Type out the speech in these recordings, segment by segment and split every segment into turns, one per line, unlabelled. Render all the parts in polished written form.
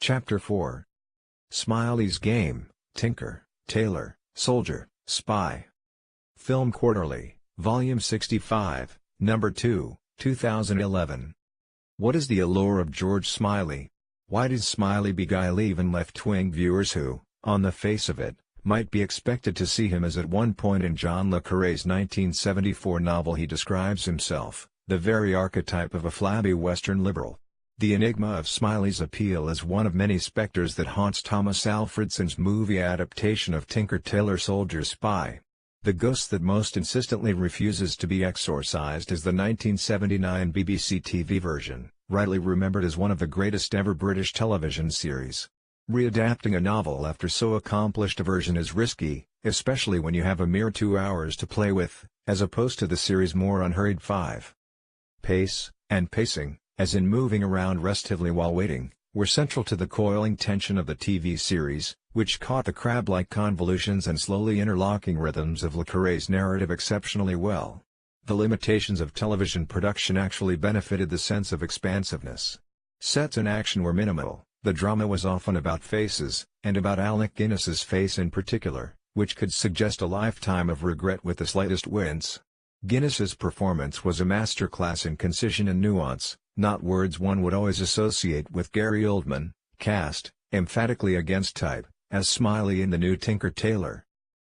Chapter 4. Smiley's Game, Tinker, Tailor, Soldier, Spy. Film Quarterly, Volume 65, Number 2, 2011. What is the allure of George Smiley? Why does Smiley beguile even left-wing viewers who, on the face of it, might be expected to see him as at one point in John le Carré's 1974 novel he describes himself, the very archetype of a flabby Western liberal? The enigma of Smiley's appeal is one of many specters that haunts Thomas Alfredson's movie adaptation of Tinker Tailor Soldier Spy. The ghost that most insistently refuses to be exorcised is the 1979 BBC TV version, rightly remembered as one of the greatest ever British television series. Readapting a novel after so accomplished a version is risky, especially when you have a mere 2 hours to play with, as opposed to the series' more unhurried 5. Pace, and pacing, as in moving around restively while waiting, were central to the coiling tension of the TV series, which caught the crab-like convolutions and slowly interlocking rhythms of le Carré's narrative exceptionally well. The limitations of television production actually benefited the sense of expansiveness. Sets and action were minimal, the drama was often about faces, and about Alec Guinness's face in particular, which could suggest a lifetime of regret with the slightest wince. Guinness's performance was a masterclass in concision and nuance, not words one would always associate with Gary Oldman, cast, emphatically against type, as Smiley in the new Tinker Tailor.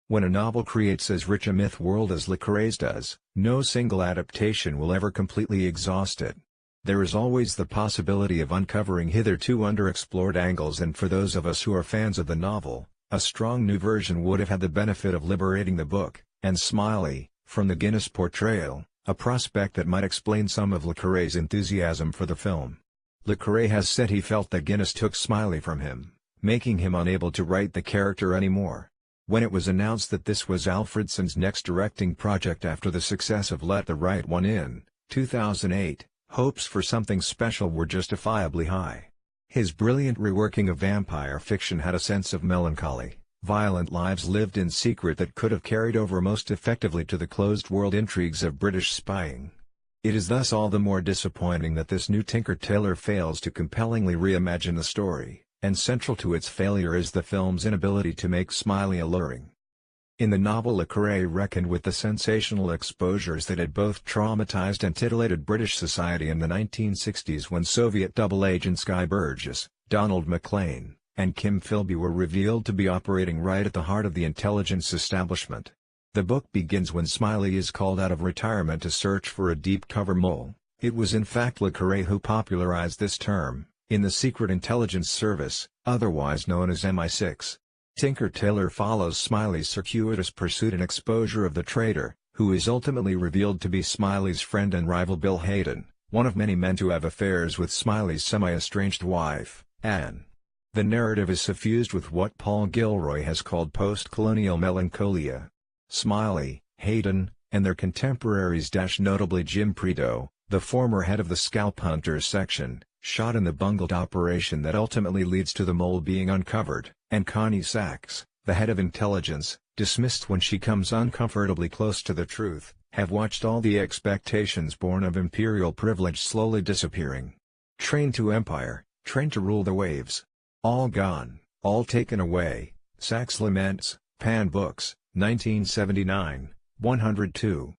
When a novel creates as rich a myth world as le Carré's does, no single adaptation will ever completely exhaust it. There is always the possibility of uncovering hitherto underexplored angles, and for those of us who are fans of the novel, a strong new version would have had the benefit of liberating the book, and Smiley, from the Guinness portrayal, a prospect that might explain some of le Carré's enthusiasm for the film. Le Carré has said he felt that Guinness took Smiley from him, making him unable to write the character anymore. When it was announced that this was Alfredson's next directing project after the success of Let the Right One In, 2008, hopes for something special were justifiably high. His brilliant reworking of vampire fiction had a sense of melancholy, violent lives lived in secret that could have carried over most effectively to the closed-world intrigues of British spying. It is thus all the more disappointing that this new Tinker Tailor fails to compellingly reimagine the story, and central to its failure is the film's inability to make Smiley alluring. In the novel, le Carré reckoned with the sensational exposures that had both traumatized and titillated British society in the 1960s when Soviet double agents Guy Burgess, Donald Maclean, and Kim Philby were revealed to be operating right at the heart of the intelligence establishment. The book begins when Smiley is called out of retirement to search for a deep-cover mole. It was in fact le Carré who popularized this term, in the Secret Intelligence Service, otherwise known as MI6. Tinker Tailor follows Smiley's circuitous pursuit and exposure of the traitor, who is ultimately revealed to be Smiley's friend and rival Bill Hayden, one of many men to have affairs with Smiley's semi-estranged wife, Anne. The narrative is suffused with what Paul Gilroy has called post-colonial melancholia. Smiley, Hayden, and their contemporaries, notably Jim Preto, the former head of the Scalp Hunters section, shot in the bungled operation that ultimately leads to the mole being uncovered, and Connie Sachs, the head of intelligence, dismissed when she comes uncomfortably close to the truth, have watched all the expectations born of imperial privilege slowly disappearing. Trained to empire, trained to rule the waves. All gone, all taken away, Sachs laments, Pan Books, 1979, 102.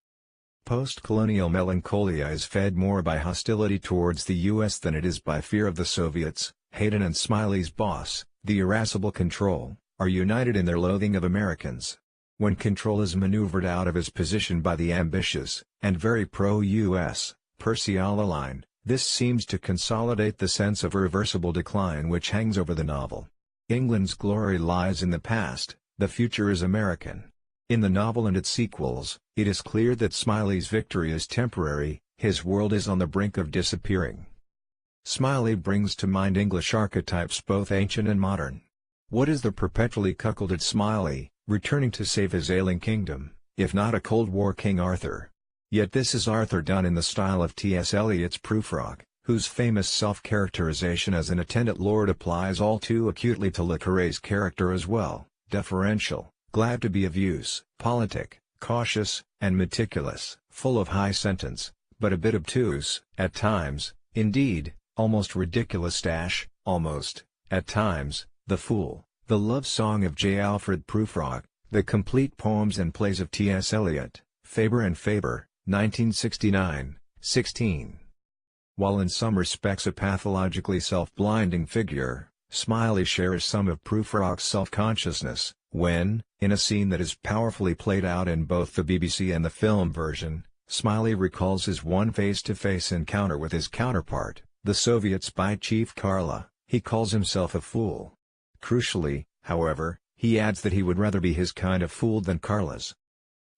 Post-colonial melancholia is fed more by hostility towards the U.S. than it is by fear of the Soviets. Hayden and Smiley's boss, the irascible Control, are united in their loathing of Americans. When Control is maneuvered out of his position by the ambitious, and very pro-U.S., Percy Allaline, this seems to consolidate the sense of irreversible decline which hangs over the novel. England's glory lies in the past, the future is American. In the novel and its sequels, it is clear that Smiley's victory is temporary, his world is on the brink of disappearing. Smiley brings to mind English archetypes both ancient and modern. What is the perpetually cuckolded Smiley, returning to save his ailing kingdom, if not a Cold War King Arthur? Yet this is Arthur done in the style of T.S. Eliot's Prufrock, whose famous self-characterization as an attendant lord applies all too acutely to le Carré's character as well, deferential, glad to be of use, politic, cautious, and meticulous, full of high sentence, but a bit obtuse, at times, indeed, almost ridiculous. Almost, At Times, The Fool, The Love Song of J. Alfred Prufrock, The Complete Poems and Plays of T.S. Eliot, Faber and Faber, 1969, 16. While in some respects a pathologically self-blinding figure, Smiley shares some of Prufrock's self-consciousness, when, in a scene that is powerfully played out in both the BBC and the film version, Smiley recalls his one face-to-face encounter with his counterpart, the Soviet spy chief Karla. He calls himself a fool. Crucially, however, he adds that he would rather be his kind of fool than Karla's.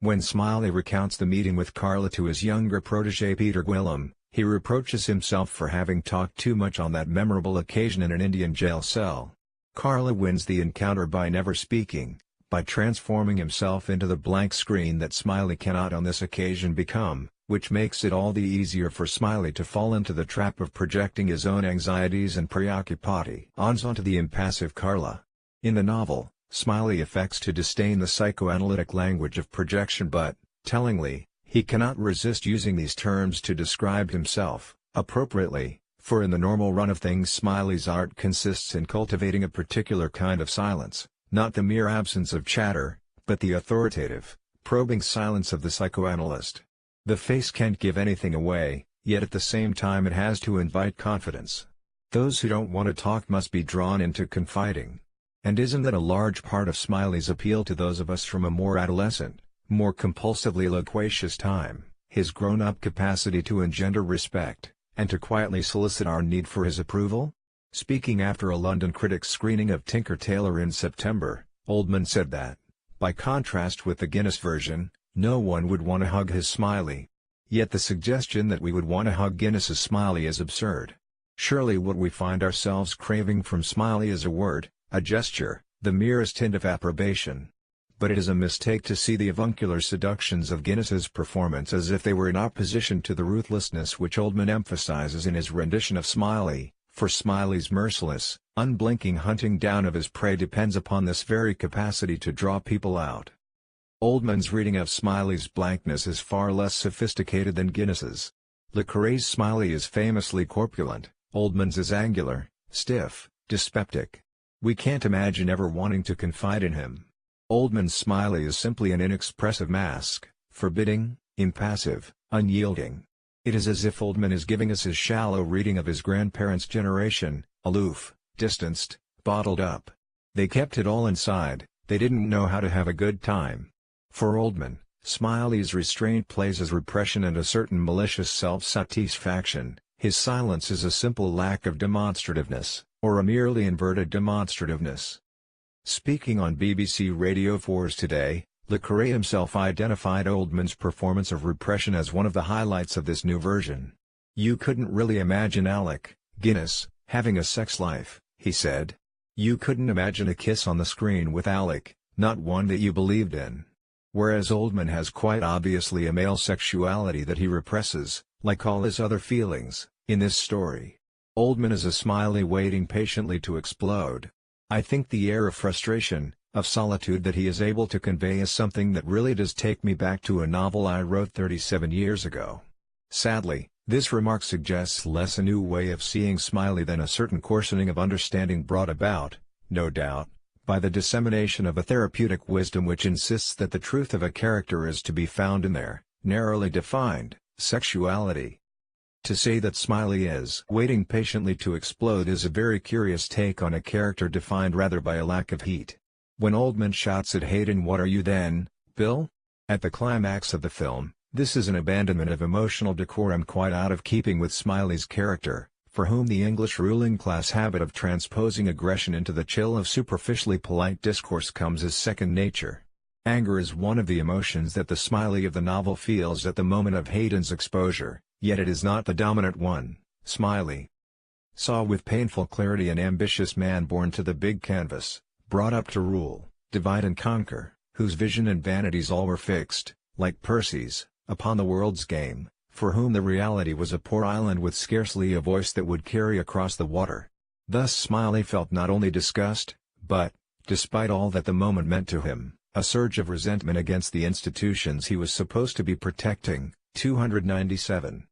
When Smiley recounts the meeting with Karla to his younger protégé Peter Gwilym, he reproaches himself for having talked too much on that memorable occasion in an Indian jail cell. Karla wins the encounter by never speaking, by transforming himself into the blank screen that Smiley cannot on this occasion become, which makes it all the easier for Smiley to fall into the trap of projecting his own anxieties and preoccupations onto the impassive Karla. In the novel, Smiley affects to disdain the psychoanalytic language of projection but, tellingly, he cannot resist using these terms to describe himself, appropriately, for in the normal run of things Smiley's art consists in cultivating a particular kind of silence, not the mere absence of chatter, but the authoritative, probing silence of the psychoanalyst. The face can't give anything away, yet at the same time it has to invite confidence. Those who don't want to talk must be drawn into confiding. And isn't that a large part of Smiley's appeal to those of us from a more adolescent, more compulsively loquacious time, his grown-up capacity to engender respect, and to quietly solicit our need for his approval? Speaking after a London critics' screening of Tinker Tailor in September, Oldman said that, by contrast with the Guinness version, no one would want to hug his Smiley. Yet the suggestion that we would want to hug Guinness's Smiley is absurd. Surely what we find ourselves craving from Smiley is a word, a gesture, the merest hint of approbation. But it is a mistake to see the avuncular seductions of Guinness's performance as if they were in opposition to the ruthlessness which Oldman emphasizes in his rendition of Smiley, for Smiley's merciless, unblinking hunting down of his prey depends upon this very capacity to draw people out. Oldman's reading of Smiley's blankness is far less sophisticated than Guinness's. Le Carré's Smiley is famously corpulent, Oldman's is angular, stiff, dyspeptic. We can't imagine ever wanting to confide in him. Oldman's Smiley is simply an inexpressive mask, forbidding, impassive, unyielding. It is as if Oldman is giving us his shallow reading of his grandparents' generation, aloof, distanced, bottled up. They kept it all inside, they didn't know how to have a good time. For Oldman, Smiley's restraint plays as repression and a certain malicious self-satisfaction. His silence is a simple lack of demonstrativeness, or a merely inverted demonstrativeness. Speaking on BBC Radio 4's Today, Le Carré himself identified Oldman's performance of repression as one of the highlights of this new version. "You couldn't really imagine Alec Guinness having a sex life," he said. "You couldn't imagine a kiss on the screen with Alec, not one that you believed in." Whereas Oldman has quite obviously a male sexuality that he represses, like all his other feelings, in this story. Oldman is a Smiley waiting patiently to explode. I think the air of frustration, of solitude that he is able to convey is something that really does take me back to a novel I wrote 37 years ago. Sadly, this remark suggests less a new way of seeing Smiley than a certain coarsening of understanding brought about, no doubt, by the dissemination of a therapeutic wisdom which insists that the truth of a character is to be found in their, narrowly defined, sexuality. To say that Smiley is waiting patiently to explode is a very curious take on a character defined rather by a lack of heat. When Oldman shouts at Hayden, "What are you then, Bill?" at the climax of the film, this is an abandonment of emotional decorum quite out of keeping with Smiley's character, for whom the English ruling class habit of transposing aggression into the chill of superficially polite discourse comes as second nature. Anger is one of the emotions that the Smiley of the novel feels at the moment of Hayden's exposure, yet it is not the dominant one. Smiley saw with painful clarity an ambitious man born to the big canvas, brought up to rule, divide and conquer, whose vision and vanities all were fixed, like Percy's, upon the world's game, for whom the reality was a poor island with scarcely a voice that would carry across the water. Thus Smiley felt not only disgust, but, despite all that the moment meant to him, a surge of resentment against the institutions he was supposed to be protecting. 297.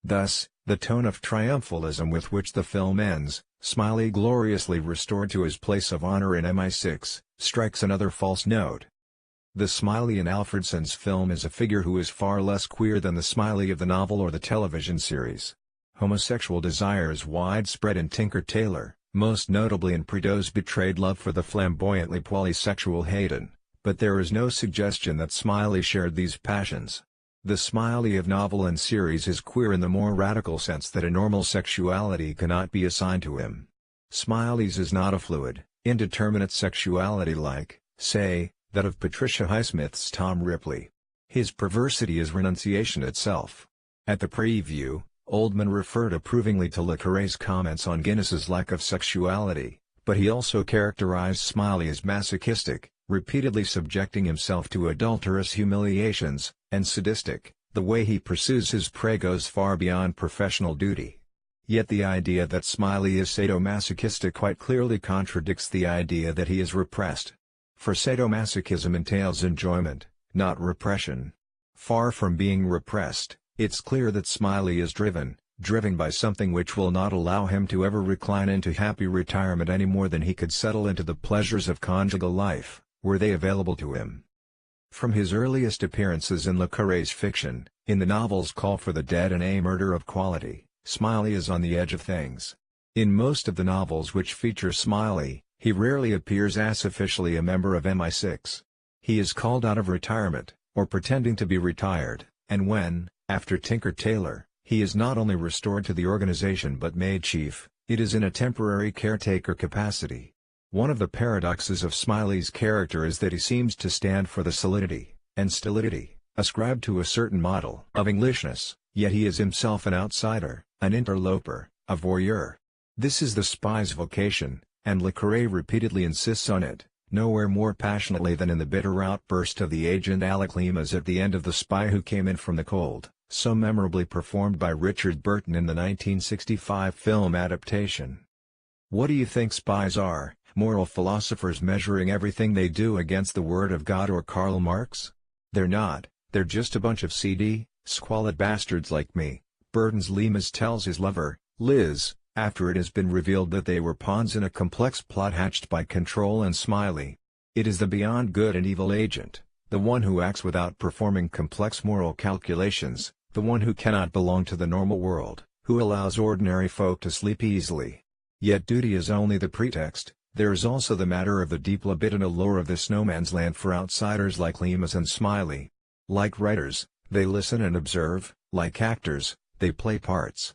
Thus, The tone of triumphalism with which the film ends, Smiley gloriously restored to his place of honor in MI6, strikes another false note. The Smiley in Alfredson's film is a figure who is far less queer than the Smiley of the novel or the television series. Homosexual desire is widespread in Tinker Tailor, most notably in Prideaux's betrayed love for the flamboyantly polysexual Hayden, but there is no suggestion that Smiley shared these passions. The Smiley of novel and series is queer in the more radical sense that a normal sexuality cannot be assigned to him. Smiley's is not a fluid, indeterminate sexuality like, say, that of Patricia Highsmith's Tom Ripley. His perversity is renunciation itself. At the preview, Oldman referred approvingly to Le Carré's comments on Guinness's lack of sexuality, but he also characterized Smiley as masochistic, repeatedly subjecting himself to adulterous humiliations, and sadistic. The way he pursues his prey goes far beyond professional duty. Yet the idea that Smiley is sadomasochistic quite clearly contradicts the idea that he is repressed. For sadomasochism entails enjoyment, not repression. Far from being repressed, it's clear that Smiley is driven by something which will not allow him to ever recline into happy retirement any more than he could settle into the pleasures of conjugal life, were they available to him. From his earliest appearances in Le Carré's fiction, in the novels Call for the Dead and A Murder of Quality, Smiley is on the edge of things. In most of the novels which feature Smiley, he rarely appears as officially a member of MI6. He is called out of retirement, or pretending to be retired, and when, after Tinker Tailor, he is not only restored to the organization but made chief, it is in a temporary caretaker capacity. One of the paradoxes of Smiley's character is that he seems to stand for the solidity and stolidity ascribed to a certain model of Englishness, yet he is himself an outsider, an interloper, a voyeur. This is the spy's vocation, and Le Carré repeatedly insists on it, nowhere more passionately than in the bitter outburst of the agent Alec Leamas at the end of The Spy Who Came In From the Cold, so memorably performed by Richard Burton in the 1965 film adaptation. What do you think spies are, moral philosophers measuring everything they do against the word of God or Karl Marx? They're not, they're just a bunch of seedy, squalid bastards like me, Burton's Leamas tells his lover, Liz, after it has been revealed that they were pawns in a complex plot hatched by Control and Smiley. It is the beyond good and evil agent, the one who acts without performing complex moral calculations, the one who cannot belong to the normal world, who allows ordinary folk to sleep easily. Yet duty is only the pretext. There is also the matter of the deep libidinal lore of this no man's land for outsiders like Leamas and Smiley. Like writers, they listen and observe, like actors, they play parts.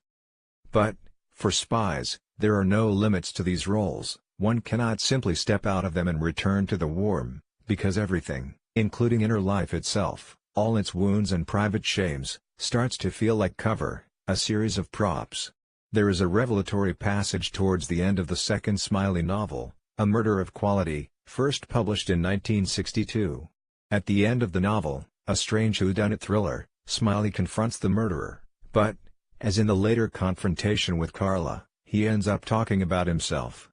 But, for spies, there are no limits to these roles. One cannot simply step out of them and return to the warm, because everything, including inner life itself, all its wounds and private shames, starts to feel like cover, a series of props. There is a revelatory passage towards the end of the second Smiley novel, A Murder of Quality, first published in 1962. At the end of the novel, a strange whodunit thriller, Smiley confronts the murderer, but, as in the later confrontation with Carla, he ends up talking about himself.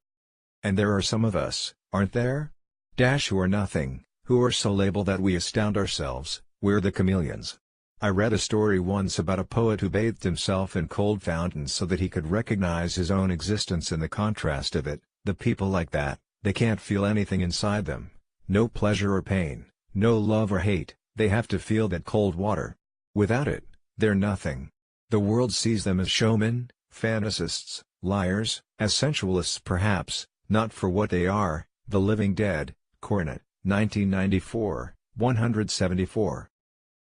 And there are some of us, aren't there? Who are nothing, who are so labeled that we astound ourselves, we're the chameleons. I read a story once about a poet who bathed himself in cold fountains so that he could recognize his own existence in the contrast of it. The people like that, they can't feel anything inside them, no pleasure or pain, no love or hate, they have to feel that cold water. Without it, they're nothing. The world sees them as showmen, fantasists, liars, as sensualists perhaps, not for what they are, the living dead. Cornet, 1994, 174.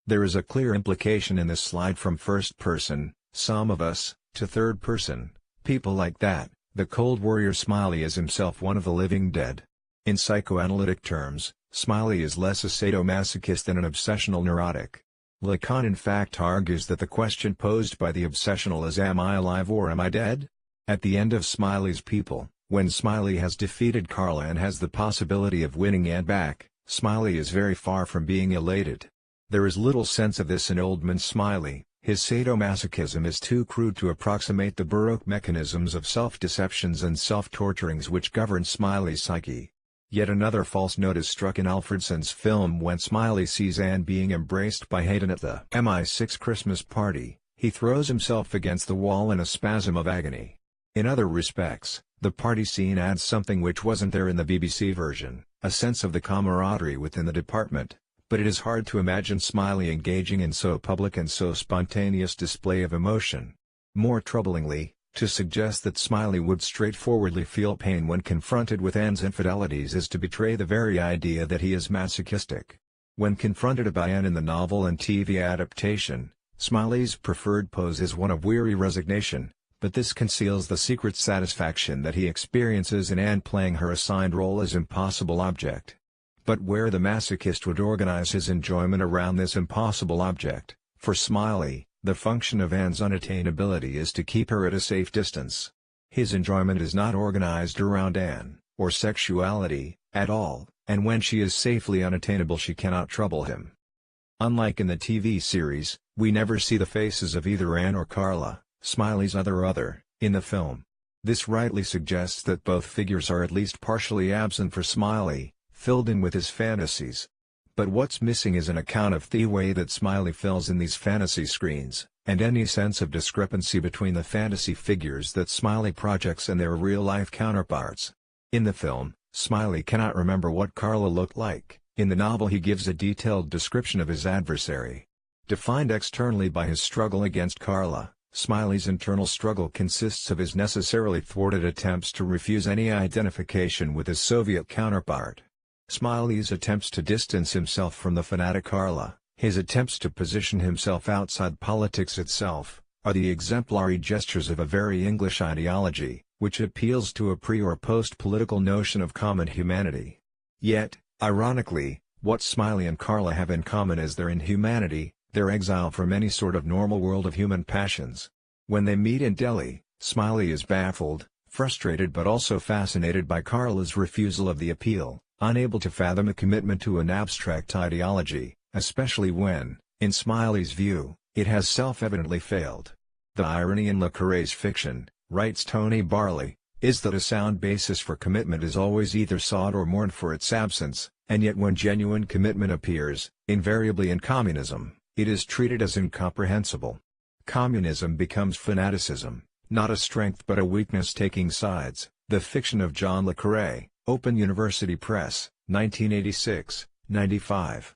There is a clear implication in this slide from first person, some of us, to third person, people like that. The cold warrior Smiley is himself one of the living dead. In psychoanalytic terms, Smiley is less a sadomasochist than an obsessional neurotic. Lacan in fact argues that the question posed by the obsessional is am I alive or am I dead? At the end of Smiley's People, when Smiley has defeated Carla and has the possibility of winning Anne back, Smiley is very far from being elated. There is little sense of this in Oldman's Smiley. His sadomasochism is too crude to approximate the Baroque mechanisms of self-deceptions and self-torturings which govern Smiley's psyche. Yet another false note is struck in Alfredson's film when Smiley sees Anne being embraced by Hayden at the MI6 Christmas party. He throws himself against the wall in a spasm of agony. In other respects, the party scene adds something which wasn't there in the BBC version, a sense of the camaraderie within the department, but it is hard to imagine Smiley engaging in so public and so spontaneous display of emotion. More troublingly, to suggest that Smiley would straightforwardly feel pain when confronted with Anne's infidelities is to betray the very idea that he is masochistic. When confronted about Anne in the novel and TV adaptation, Smiley's preferred pose is one of weary resignation, but this conceals the secret satisfaction that he experiences in Anne playing her assigned role as impossible object. But where the masochist would organize his enjoyment around this impossible object, for Smiley, the function of Anne's unattainability is to keep her at a safe distance. His enjoyment is not organized around Anne, or sexuality, at all, and when she is safely unattainable she cannot trouble him. Unlike in the TV series, we never see the faces of either Anne or Carla, Smiley's other, in the film. This rightly suggests that both figures are at least partially absent for Smiley, filled in with his fantasies. But what's missing is an account of the way that Smiley fills in these fantasy screens, and any sense of discrepancy between the fantasy figures that Smiley projects and their real-life counterparts. In the film, Smiley cannot remember what Carla looked like. In the novel he gives a detailed description of his adversary. Defined externally by his struggle against Carla, Smiley's internal struggle consists of his necessarily thwarted attempts to refuse any identification with his Soviet counterpart. Smiley's attempts to distance himself from the fanatic Carla, his attempts to position himself outside politics itself, are the exemplary gestures of a very English ideology, which appeals to a pre- or post-political notion of common humanity. Yet, ironically, what Smiley and Carla have in common is their inhumanity, their exile from any sort of normal world of human passions. When they meet in Delhi, Smiley is baffled, frustrated but also fascinated by Carla's refusal of the appeal, unable to fathom a commitment to an abstract ideology, especially when, in Smiley's view, it has self-evidently failed. The irony in Le Carré's fiction, writes Tony Barley, is that a sound basis for commitment is always either sought or mourned for its absence, and yet when genuine commitment appears, invariably in communism, it is treated as incomprehensible. Communism becomes fanaticism, not a strength but a weakness taking sides. The Fiction of John Le Carré, Open University Press, 1986, 95.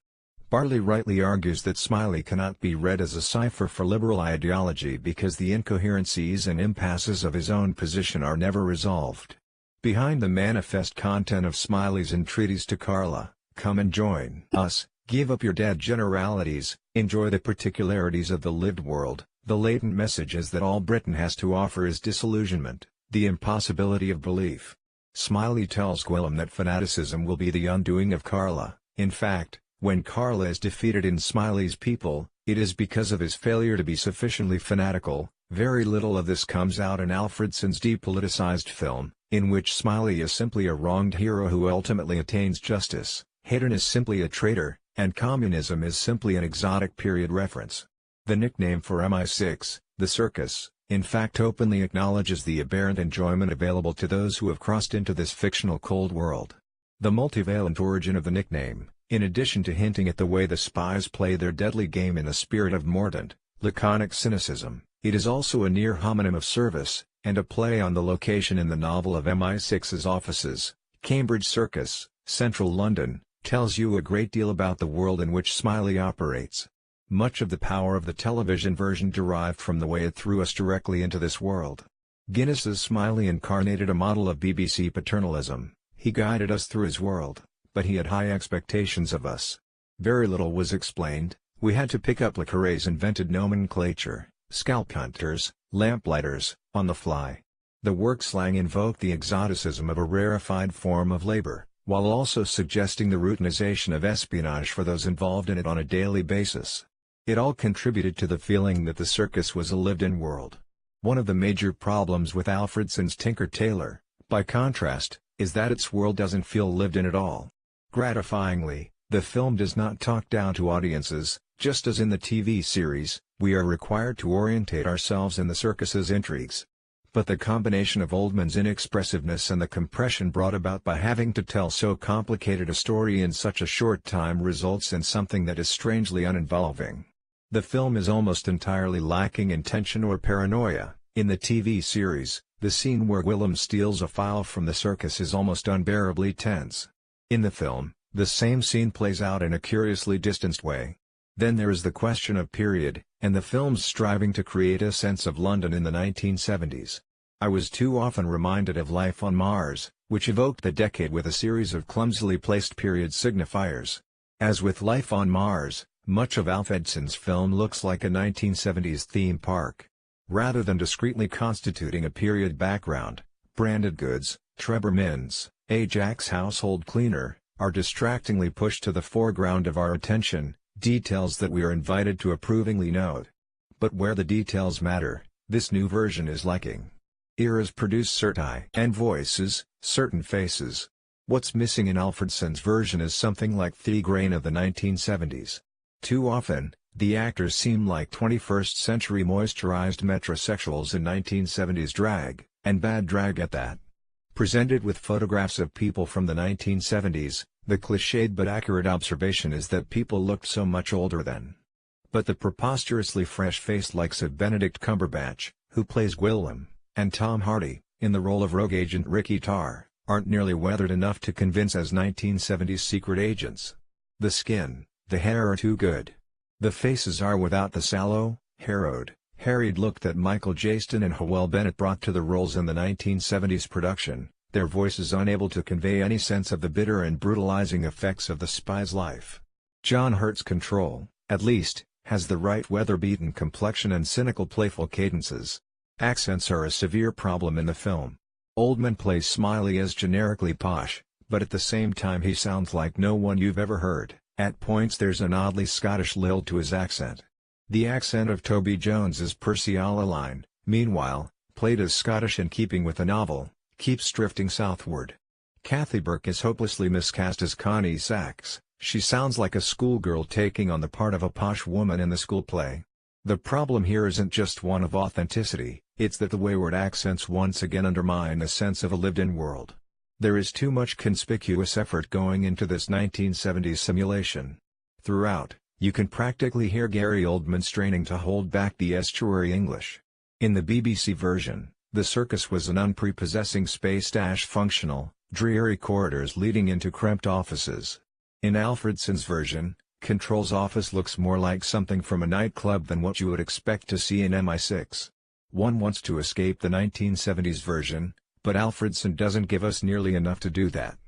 Barley rightly argues that Smiley cannot be read as a cipher for liberal ideology because the incoherencies and impasses of his own position are never resolved. Behind the manifest content of Smiley's entreaties to Carla, "Come and join us, give up your dead generalities, enjoy the particularities of the lived world," the latent message is that all Britain has to offer is disillusionment, the impossibility of belief. Smiley tells Gwilym that fanaticism will be the undoing of Carla. In fact, when Carla is defeated in Smiley's people, it is because of his failure to be sufficiently fanatical. Very little of this comes out in Alfredson's depoliticized film, in which Smiley is simply a wronged hero who ultimately attains justice, Hayden is simply a traitor, and communism is simply an exotic period reference. The nickname for MI6, the circus, in fact openly acknowledges the aberrant enjoyment available to those who have crossed into this fictional cold world. The multivalent origin of the nickname, in addition to hinting at the way the spies play their deadly game in the spirit of mordant, laconic cynicism, it is also a near homonym of service, and a play on the location in the novel of MI6's offices. Cambridge Circus, Central London, tells you a great deal about the world in which Smiley operates. Much of the power of the television version derived from the way it threw us directly into this world. Guinness's Smiley incarnated a model of BBC paternalism. He guided us through his world, but he had high expectations of us. Very little was explained. We had to pick up Le Carré's invented nomenclature, scalp hunters, lamplighters, on the fly. The work slang invoked the exoticism of a rarefied form of labor, while also suggesting the routinization of espionage for those involved in it on a daily basis. It all contributed to the feeling that the circus was a lived-in world. One of the major problems with Alfredson's Tinker Tailor, by contrast, is that its world doesn't feel lived in at all. Gratifyingly, the film does not talk down to audiences. Just as in the TV series, we are required to orientate ourselves in the circus's intrigues. But the combination of Oldman's inexpressiveness and the compression brought about by having to tell so complicated a story in such a short time results in something that is strangely uninvolving. The film is almost entirely lacking in tension or paranoia. In the TV series, the scene where Willem steals a file from the circus is almost unbearably tense. In the film, the same scene plays out in a curiously distanced way. Then there is the question of period, and the film's striving to create a sense of London in the 1970s. I was too often reminded of Life on Mars, which evoked the decade with a series of clumsily placed period signifiers. As with Life on Mars, much of Alf Edson's film looks like a 1970s theme park. Rather than discreetly constituting a period background, branded goods, Trevor Minns, Ajax household cleaner, are distractingly pushed to the foreground of our attention, details that we are invited to approvingly note. But where the details matter, this new version is lacking. Eras produce certain and voices, certain faces. What's missing in Alfredson's version is something like the grain of the 1970s. Too often, the actors seem like 21st-century moisturized metrosexuals in 1970s drag, and bad drag at that. Presented with photographs of people from the 1970s, the cliched but accurate observation is that people looked so much older then. But the preposterously fresh-faced likes of Benedict Cumberbatch, who plays Willem, and Tom Hardy, in the role of rogue agent Ricky Tarr, aren't nearly weathered enough to convince as 1970s secret agents. The skin, the hair are too good. The faces are without the sallow, harried look that Michael Jaston and Howell Bennett brought to the roles in the 1970s production, their voices unable to convey any sense of the bitter and brutalizing effects of the spy's life. John Hurt's Control, at least, has the right weather-beaten complexion and cynical playful cadences. Accents are a severe problem in the film. Oldman plays Smiley as generically posh, but at the same time he sounds like no one you've ever heard. At points there's an oddly Scottish lilt to his accent. The accent of Toby Jones as Percy Allaline, meanwhile, played as Scottish in keeping with the novel, keeps drifting southward. Kathy Burke is hopelessly miscast as Connie Sachs. She sounds like a schoolgirl taking on the part of a posh woman in the school play. The problem here isn't just one of authenticity, it's that the wayward accents once again undermine the sense of a lived-in world. There is too much conspicuous effort going into this 1970s simulation. Throughout, you can practically hear Gary Oldman straining to hold back the estuary English. In the BBC version, the circus was an unprepossessing space-functional, dreary corridors leading into cramped offices. In Alfredson's version, Control's office looks more like something from a nightclub than what you would expect to see in MI6. One wants to escape the 1970s version, but Alfredson doesn't give us nearly enough to do that.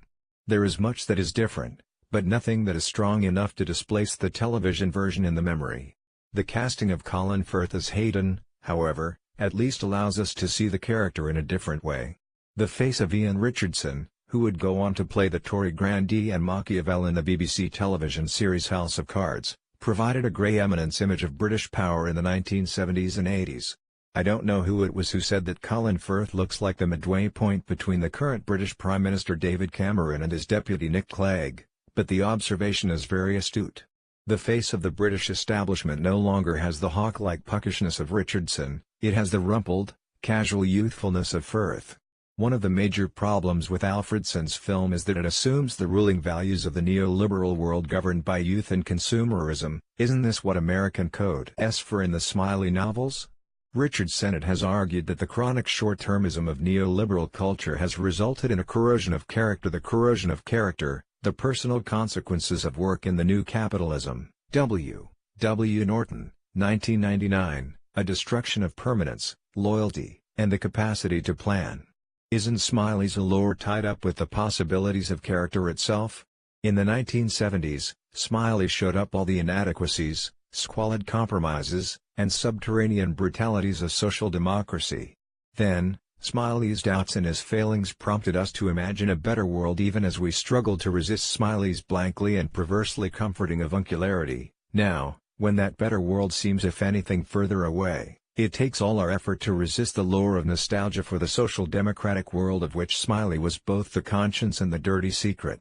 There is much that is different, but nothing that is strong enough to displace the television version in the memory. The casting of Colin Firth as Hayden, however, at least allows us to see the character in a different way. The face of Ian Richardson, who would go on to play the Tory grandee and Machiavel in the BBC television series House of Cards, provided a grey eminence image of British power in the 1970s and 80s. I don't know who it was who said that Colin Firth looks like the midway point between the current British Prime Minister David Cameron and his deputy Nick Clegg, but the observation is very astute. The face of the British establishment no longer has the hawk-like puckishness of Richardson, it has the rumpled, casual youthfulness of Firth. One of the major problems with Alfredson's film is that it assumes the ruling values of the neoliberal world governed by youth and consumerism. Isn't this what American Code S for in the Smiley novels? Richard Sennett has argued that the chronic short-termism of neoliberal culture has resulted in a corrosion of character. The corrosion of character, the personal consequences of work in the new capitalism. W. Norton, 1999, A Destruction of Permanence, Loyalty, and the Capacity to Plan. Isn't Smiley's allure tied up with the possibilities of character itself? In the 1970s, Smiley showed up all the inadequacies, squalid compromises, and subterranean brutalities of social democracy. Then, Smiley's doubts and his failings prompted us to imagine a better world even as we struggled to resist Smiley's blankly and perversely comforting avuncularity. Now, when that better world seems if anything further away, it takes all our effort to resist the lure of nostalgia for the social democratic world of which Smiley was both the conscience and the dirty secret.